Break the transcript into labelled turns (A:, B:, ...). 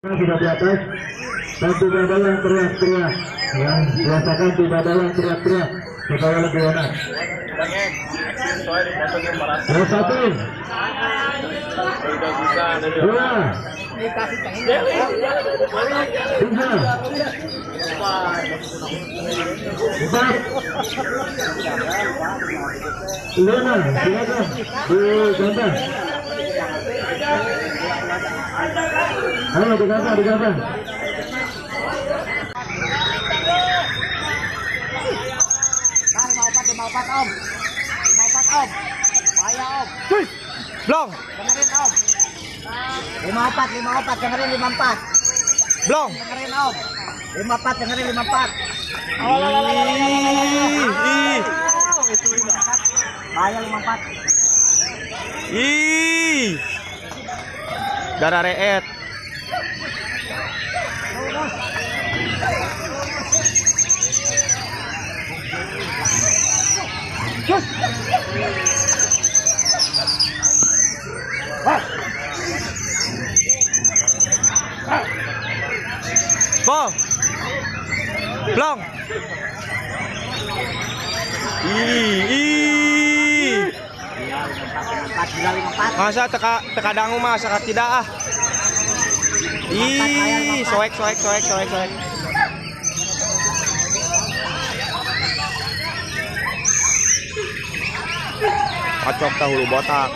A: Sudah di atas dan tidak ada yang teriak-teriak, yang biasakan tidak ada yang teriak-teriak supaya lebih enak. Yang satu, dua, tiga, empat, lima, silakan digambar. Ayo digambar.
B: Lima empat om. Ayo om.
C: Blong,
B: Dengerin om. Lima empat dengerin 54.
C: blong.
B: Dengerin om. 54 dengerin 54. Ayo 54.
C: Ih. Darah reet. Bong. Blong. Ih.
B: 54.
C: Masa teka dangu masa tidak ah. Ih, soek. Kacok tahu botak.